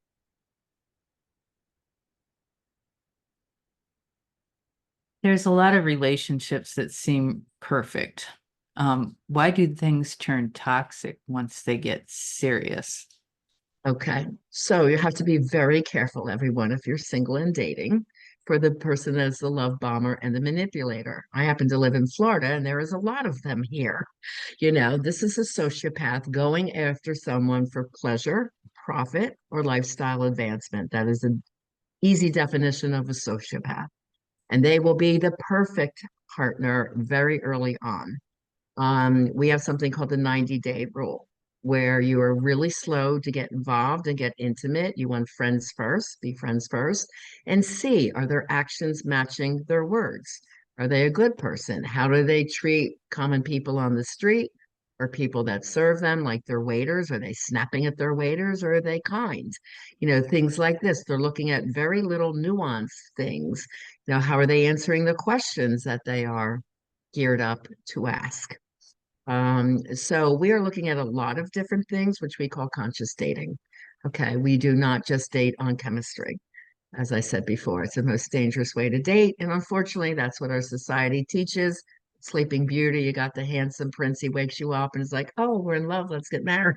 There's a lot of relationships that seem perfect. Why do things turn toxic once they get serious? Okay. So you have to be very careful, everyone, if you're single and dating, for the person that's the love bomber and the manipulator. I happen to live in Florida, and there is a lot of them here. This is a sociopath going after someone for pleasure, profit, or lifestyle advancement. That is an easy definition of a sociopath. And they will be the perfect partner very early on. We have something called the 90-day rule, where you are really slow to get involved and get intimate. You want friends first, be friends first, and see, are their actions matching their words? Are they a good person? How do they treat common people on the street or people that serve them, like their waiters? Are they snapping at their waiters, or are they kind? Things like this. They're looking at very little nuanced things. How are they answering the questions that they are geared up to ask? So we are looking at a lot of different things, which we call conscious dating. Okay, we do not just date on chemistry. As I said before, it's the most dangerous way to date. And unfortunately, that's what our society teaches. Sleeping Beauty, you got the handsome prince, he wakes you up and is like, oh, we're in love, let's get married.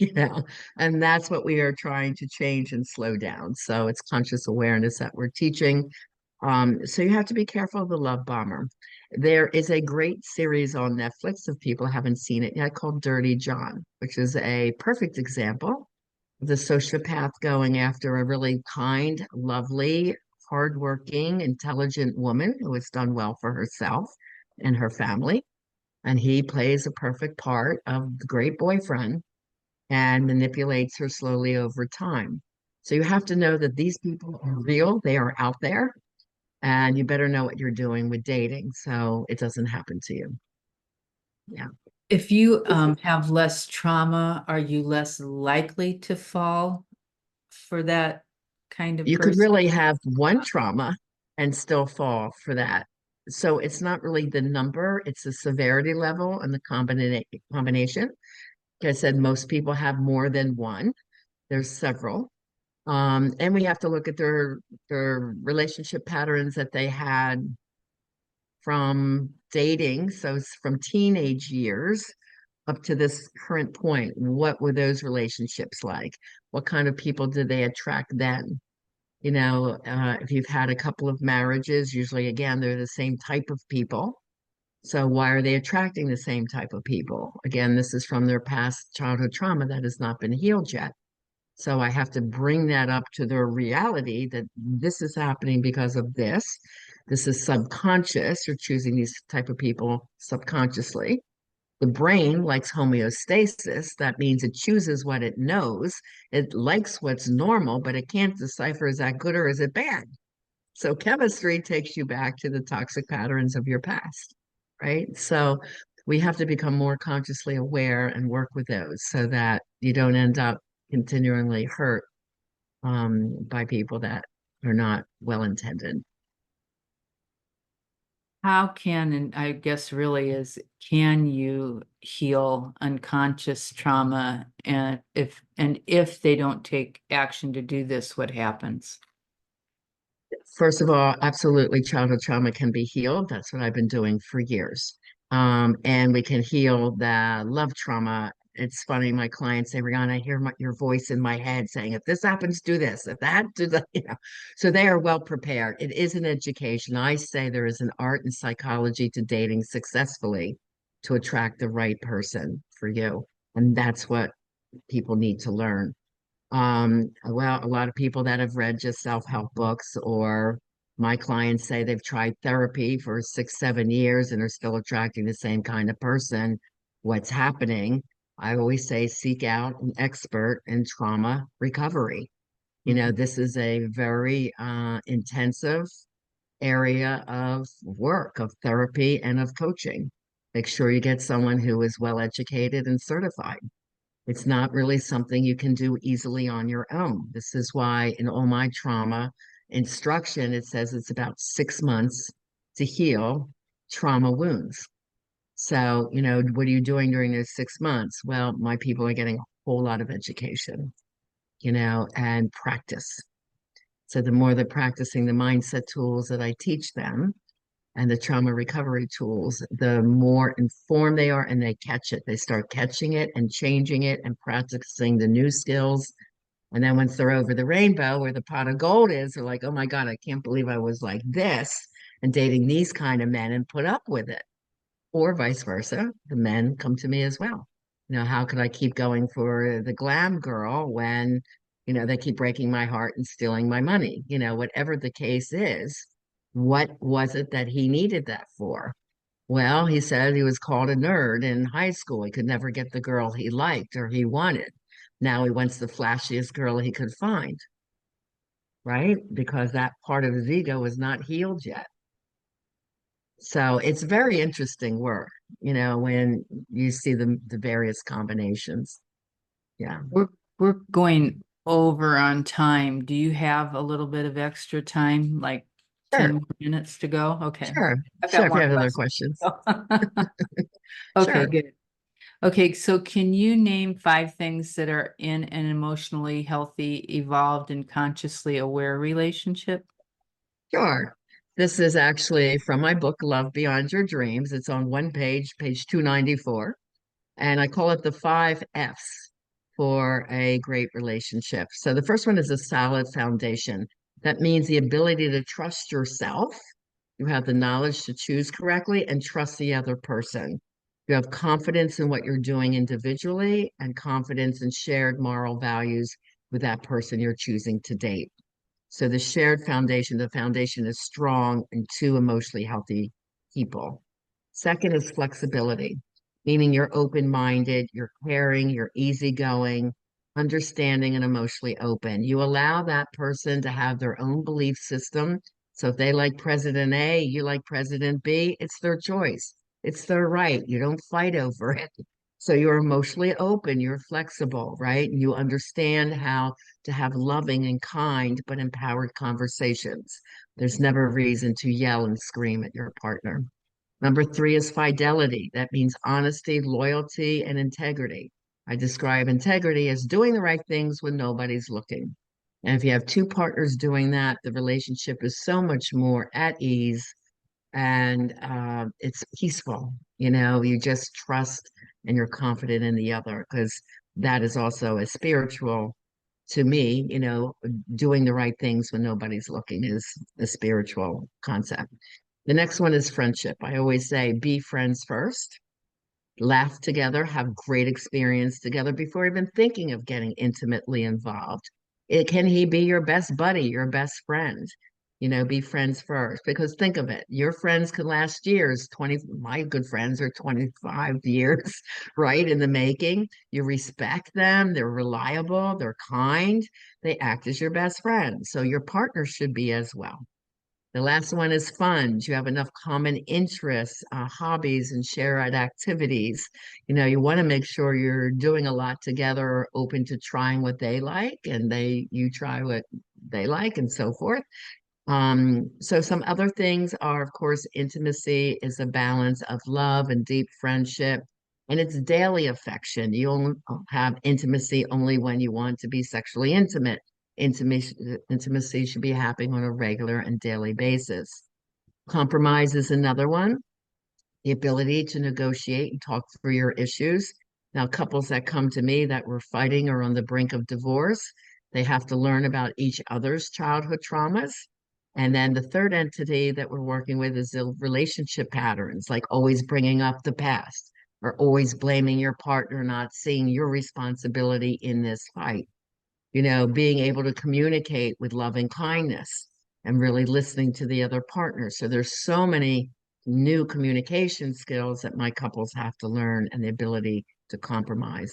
you know, and that's what we are trying to change and slow down. So it's conscious awareness that we're teaching. So you have to be careful of the love bomber. There is a great series on Netflix, if people haven't seen it yet, called Dirty John, which is a perfect example of the sociopath going after a really kind, lovely, hardworking, intelligent woman who has done well for herself and her family. And he plays a perfect part of the great boyfriend and manipulates her slowly over time. So you have to know that these people are real, they are out there, and you better know what you're doing with dating so it doesn't happen to you. Yeah. If you have less trauma, are you less likely to fall for that kind of You could person? really have one trauma and still fall for that. So it's not really the number, it's the severity level and the combination. Like I said, most people have more than one. There's several. And we have to look at their relationship patterns that they had from dating, so it's from teenage years up to this current point. What were those relationships like? What kind of people did they attract then? If you've had a couple of marriages, usually again, they're the same type of people. So why are they attracting the same type of people? Again, this is from their past childhood trauma that has not been healed yet. So I have to bring that up to their reality that this is happening because of this. This is subconscious. You're choosing these type of people subconsciously. The brain likes homeostasis. That means it chooses what it knows. It likes what's normal, but it can't decipher, is that good or is it bad? So chemistry takes you back to the toxic patterns of your past, right? So we have to become more consciously aware and work with those so that you don't end up continually hurt by people that are not well intended. How can, and I guess really is, can you heal unconscious trauma? And if they don't take action to do this, what happens? First of all, absolutely, childhood trauma can be healed. That's what I've been doing for years. And we can heal the love trauma. It's funny, my clients say, Rihanna, I hear your voice in my head saying, if this happens, do this, if that, do that, So they are well prepared. It is an education. I say there is an art and psychology to dating successfully to attract the right person for you. And that's what people need to learn. Well, a lot of people that have read just self-help books, or my clients say they've tried therapy for 6, 7 years and are still attracting the same kind of person. What's happening? I always say seek out an expert in trauma recovery. Mhm. This is a very intensive area of work, of therapy, and of coaching. Make sure you get someone who is well educated and certified. It's not really something you can do easily on your own. This is why in all my trauma instruction, it says it's about 6 months to heal trauma wounds. So, what are you doing during those 6 months? Well, my people are getting a whole lot of education, and practice. So the more they're practicing the mindset tools that I teach them, and the trauma recovery tools, the more informed they are and they catch it. They start catching it and changing it and practicing the new skills. And then once they're over the rainbow where the pot of gold is, they're like, oh my God, I can't believe I was like this and dating these kind of men and put up with it. Or vice versa. The men come to me as well. How could I keep going for the glam girl when, they keep breaking my heart and stealing my money? Whatever the case is, what was it that he needed that for? Well, he said he was called a nerd in high school. He could never get the girl he liked or he wanted. Now he wants the flashiest girl he could find, right? Because that part of his ego was not healed yet. So it's very interesting work, when you see the various combinations. Yeah. We're we're going over on time. Do you have a little bit of extra time, like 10 Sure. more minutes to go? Okay. Sure. I've Sure. got If you more have other questions. questions. Okay, Sure. good. Okay, so can you name 5 things that are in an emotionally healthy, evolved, and consciously aware relationship? Sure. This is actually from my book, Love Beyond Your Dreams. It's on one page, page 294. And I call it the 5 F's for a great relationship. So the first one is a solid foundation. That means the ability to trust yourself. You have the knowledge to choose correctly and trust the other person. You have confidence in what you're doing individually and confidence in shared moral values with that person you're choosing to date. So the foundation is strong in two emotionally healthy people. Second is flexibility, meaning you're open-minded, you're caring, you're easygoing, understanding, and emotionally open. You allow that person to have their own belief system. So if they like President A, you like President B, it's their choice. It's their right. You don't fight over it. So you're emotionally open, you're flexible, right? And you understand how to have loving and kind but empowered conversations. There's never a reason to yell and scream at your partner. Number 3 is fidelity. That means honesty, loyalty, and integrity. I describe integrity as doing the right things when nobody's looking. And if you have two partners doing that, the relationship is so much more at ease and it's peaceful. You just trust and you're confident in the other because that is also a spiritual to me, doing the right things when nobody's looking is a spiritual concept. The next one is friendship. I always say be friends first, laugh together, have great experience together before even thinking of getting intimately involved. Can he be your best buddy, your best friend? Be friends first because think of it. Your friends can last years. My good friends are 25 years, right, in the making. You respect them, they're reliable, they're kind, they act as your best friend. So your partner should be as well. The last one is fun. You have enough common interests, hobbies, and shared activities. You want to make sure you're doing a lot together, open to trying what they like, and you try what they like, and so forth. So some other things are, of course, intimacy is a balance of love and deep friendship, and it's daily affection. You only have intimacy only when you want to be sexually intimate. Intimacy should be happening on a regular and daily basis. Compromise is another one, the ability to negotiate and talk through your issues. Now, couples that come to me that were fighting or on the brink of divorce, they have to learn about each other's childhood traumas. And then the third entity that we're working with is the relationship patterns, like always bringing up the past or always blaming your partner, not seeing your responsibility in this fight. Being able to communicate with loving kindness and really listening to the other partner. So there's so many new communication skills that my couples have to learn, and the ability to compromise.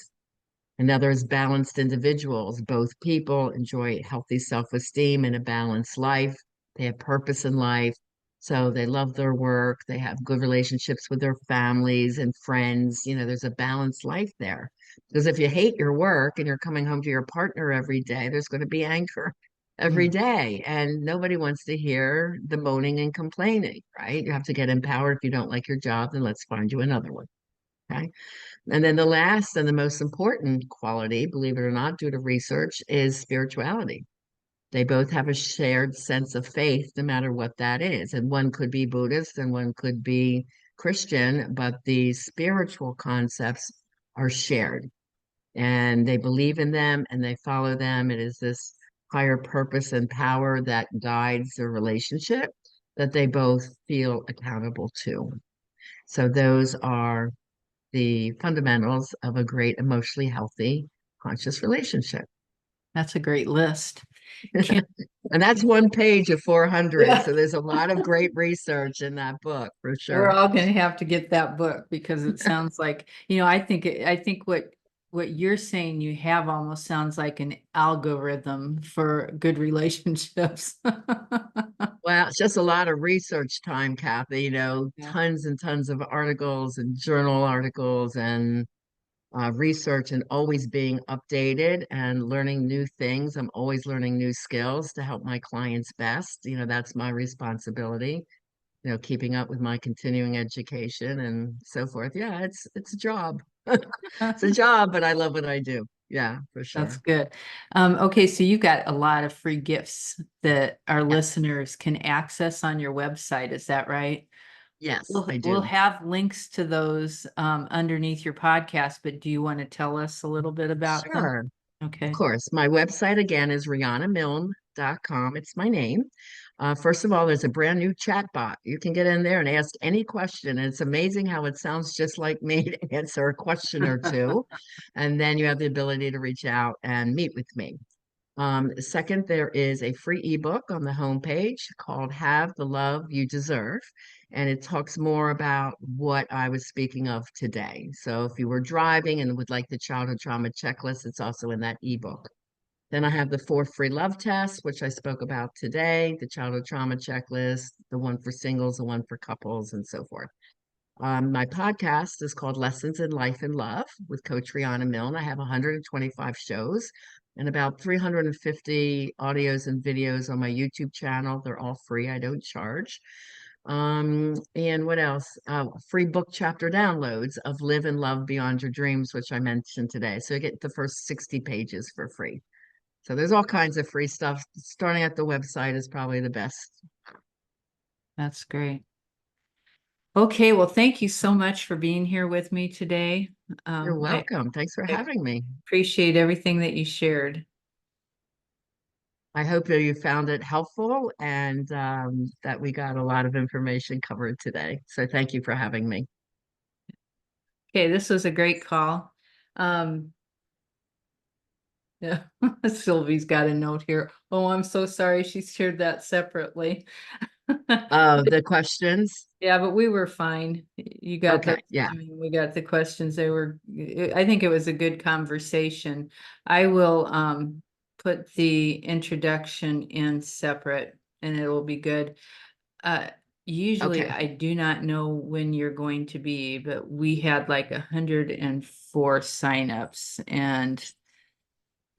Another is balanced individuals. Both people enjoy healthy self-esteem and a balanced life. They have purpose in life. So they love their work. They have good relationships with their families and friends. There's a balanced life there. Because if you hate your work and you're coming home to your partner every day, there's going to be anger every Mm. day. And nobody wants to hear the moaning and complaining, right? You have to get empowered. If you don't like your job, then let's find you another one. Okay. And then the last and the most important quality, believe it or not, due to research, is spirituality. They both have a shared sense of faith, no matter what that is. And one could be Buddhist and one could be Christian, but the spiritual concepts are shared and they believe in them and they follow them. It is this higher purpose and power that guides their relationship that they both feel accountable to. So those are the fundamentals of a great emotionally healthy conscious relationship. That's a great list. Kim, And that's one page of 400. yeah, So there's a lot of great research in that book for we're sure. all going to have to get that book because it sounds like, I think what you're saying you have almost sounds like an algorithm for good relationships. Well, it's just a lot of research time, Kathy, Yeah. tons and tons of articles and journal articles and research, and always being updated and learning new things. I'm always learning new skills to help my clients best. That's my responsibility. Keeping up with my continuing education and so forth. Yeah, it's a job. It's a job, but I love what I do. Yeah, for That's sure. good. Okay, so you got a lot of free gifts that our Yes, listeners can access on your website. Is that right? yes, We'll I we'll do. have links to those underneath your podcast, but do you want to tell us a little bit about them? Sure. Of Okay. course. My website again is rianamilne.com. It's my name. First of all, there's a brand new chat bot. You can get in there and ask any question. And it's amazing how it sounds just like me to answer a question or two. And then you have the ability to reach out and meet with me. Second, there is a free ebook on the homepage called Have the Love You Deserve. And it talks more about what I was speaking of today. So if you were driving and would like the childhood trauma checklist, it's also in that ebook. Then I have the 4 free love tests, which I spoke about today, the childhood trauma checklist, the one for singles, the one for couples, and so forth. My podcast is called Lessons in Life and Love with Coach Riana Milne. I have 125 shows and about 350 audios and videos on my YouTube channel. They're all free. I don't charge. And what else? Free book chapter downloads of Live and Love Beyond Your Dreams, which I mentioned today. So you get the first 60 pages for free. So there's all kinds of free stuff. Starting at the website is probably the best. That's great. Okay, well, thank you so much for being here with me today. You're I, welcome. Thanks for I having me. appreciate everything that you shared. I hope that you found it helpful and that we got a lot of information covered today. So thank you for having me. Okay, this was a great call. Um, yeah, Sylvie's got a note here. Oh, I'm so sorry. She shared that separately. The questions. Yeah, but we were fine. You got those. Okay, yeah. I mean, we got the questions. I think it was a good conversation. I will put the introduction in separate and it will be good. Uh Usually Okay, I do not know when you're going to be, but we had like 104 signups and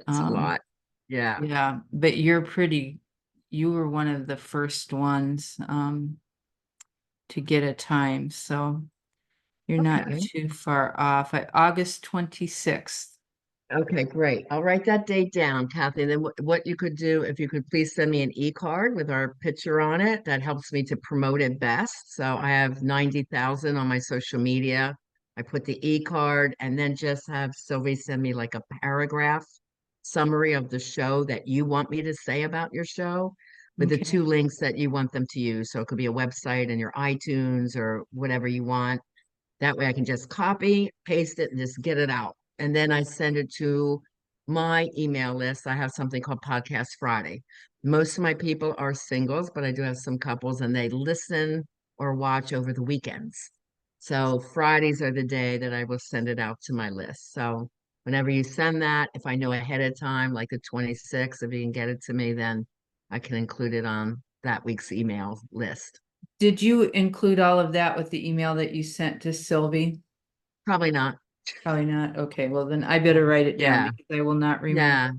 that's a um lot. Yeah. yeah, but you were one of the first ones to get a time. So you're not Okay. too far off. August 26th. Okay, great. I'll write that date down, Kathy. And then what you could do, if you could please send me an e-card with our picture on it, that helps me to promote it best. So I have 90,000 on my social media. I put the e-card and then just have Sylvie send me like a paragraph summary of the show that you want me to say about your show with the Okay. two links that you want them to use. So it could be a website and your iTunes or whatever you want. That way I can just copy, paste it, and just get it out. And then I send it to my email list. I have something called Podcast Friday. Most of my people are singles, but I do have some couples and they listen or watch over the weekends. So Fridays are the day that I will send it out to my list. So whenever you send that, if I know ahead of time, like the 26th, if you can get it to me, then I can include it on that week's email list. Did you include all of that with the email that you sent to Sylvie? Probably not. Probably not. Okay, well then I better write it down Yeah. because I will not remember. Yeah.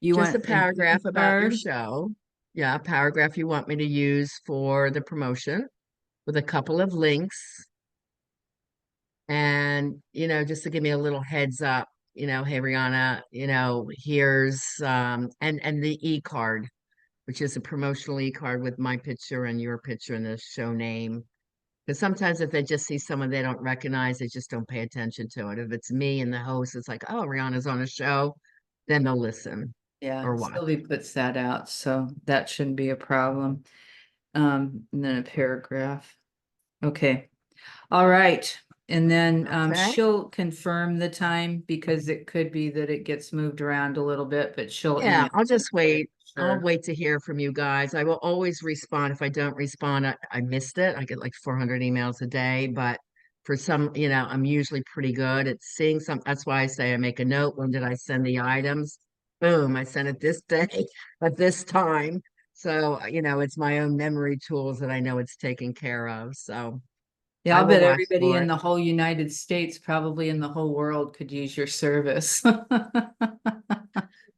You Just a want an paragraph about your e-card? show. Yeah, a paragraph you want me to use for the promotion with a couple of links and, just to give me a little heads up, hey Rihanna, here's and the e-card, which is a promotional e-card with my picture and your picture and the show name. Because sometimes if they just see someone they don't recognize, they just don't pay attention to it. If it's me and the host, it's like, oh, Rihanna's on a show, then they'll listen Yeah, or watch. Sylvie puts that out, so that shouldn't be a problem. And then a paragraph. Okay. All right. And then Okay. she'll confirm the time because it could be that it gets moved around a little bit, but she'll Yeah, email I'll me. just wait. I'll Sure. wait to hear from you guys. I will always respond. If I don't respond, I missed it. I get like 400 emails a day, but for some, I'm usually pretty good at seeing some. That's why I say I make a note. When did I send the items? Boom, I sent it this day at this time. So, it's my own memory tools that I know it's taken care of. So Yeah, I I'll will bet watch everybody for in it. the whole United States, probably in the whole world, could use your service.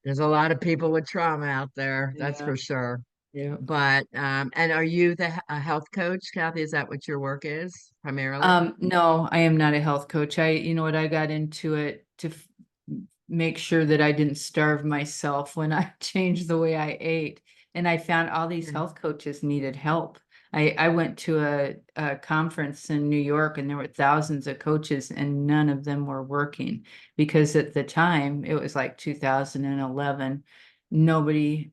There's a lot of people with trauma out there, that's Yeah, for sure. yeah. But and are you a health coach, Kathy? Is that what your work is primarily? No, I am not a health coach. You know what, I got into it to make sure that I didn't starve myself when I changed the way I ate. And I found all these Mm. health coaches needed help. I went to a conference in New York and there were thousands of coaches and none of them were working because at the time, it was like 2011, nobody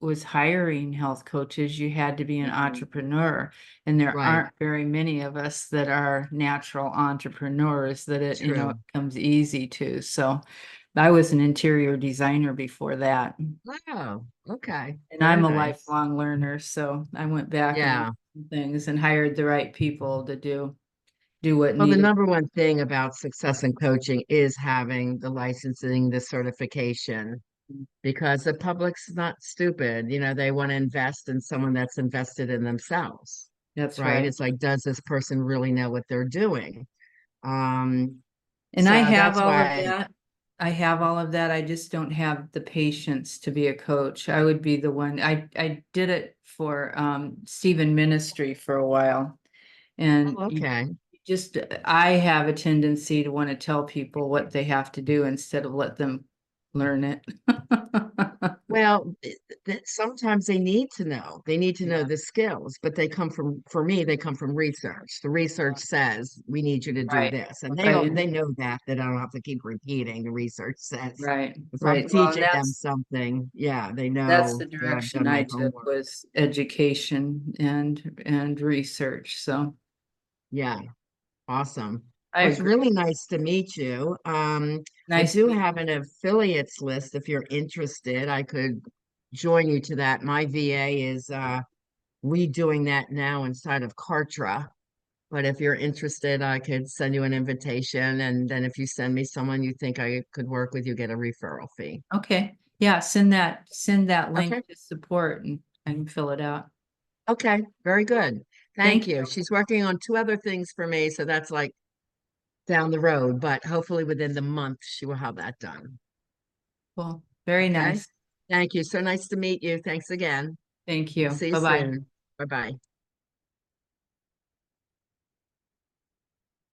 was hiring health coaches. You had to be an Mhm. entrepreneur, and there Right. aren't very many of us that are natural entrepreneurs that it True. comes easy to. So I was an interior designer before that, Oh, okay. and Very I'm a nice. lifelong learner. So I went back and Yeah. learned things and hired the right people to do what Well, the needed. number one thing about success in coaching is having the licensing, the certification, because the public's not stupid. They want to invest in someone that's invested in themselves, That's right? right. It's like, does this person really know what they're doing? Um, And I so have that's all of why, that. I have all of that. I just don't have the patience to be a coach. I would be the one. I did it for Stephen Ministry for a while. And oh, you okay. just I have a tendency to want to tell people what they have to do instead of let them learn it. Well, sometimes they need to know. They need to know Yeah, the skills, but for me, they come from research. The research says we need you to do right. this, and Right. they know that I don't have to keep repeating. The research says Right. if I'm Right. Well, and teaching them something, yeah, they that's know the that I've direction done I my took homework. was education and research. So Yeah, awesome. I Well, it's agree. really nice to meet you. I Nice to do meet have an affiliates list. If you're interested, I could join you to that. My VA is redoing that now inside of Kartra. But if you're interested, I could send you an invitation. And then if you send me someone you think I could work with, you get a referral fee. Okay. Yeah, send that link Okay. to support and I can fill it out. Okay. Very good. Thank Thank you. you. She's working on two other things for me. So that's like down the road, but hopefully within the month, she will have that done. Cool. Very Okay. nice. Thank you. So nice to meet you. Thanks again. Thank I'll you. see you Bye-bye. soon. Bye bye.